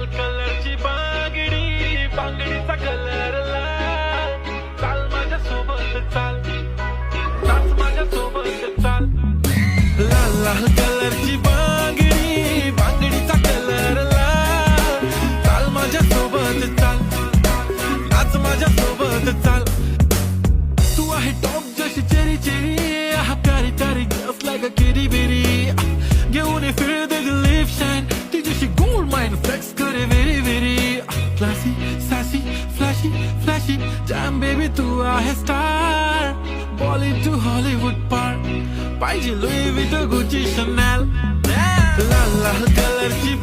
कलरची बांगडी बांगडीचा कलर लाल चाल माझ्या सोबत चाल नाच माझ्या सोबत चाल लाल लाल कलरची बांगडी बांगडीचा कलर लाल चाल माझ्या सोबत चाल नाच माझ्या सोबत चाल तू आहे टॉप जशी चेरी चेरी प्यारी प्यारी just like a kitty bitty घेऊन ये फिर दे लिप शाइन तुझ्याशी गोल्ड माइन फ्लेक्स करे very very classy sassy flashy flashy jam baby तू आहे स्टार बॉलिवूड टू हॉलिवूड पार पाहिजे लुई विथ गुची शनेल लाल लाल कलरची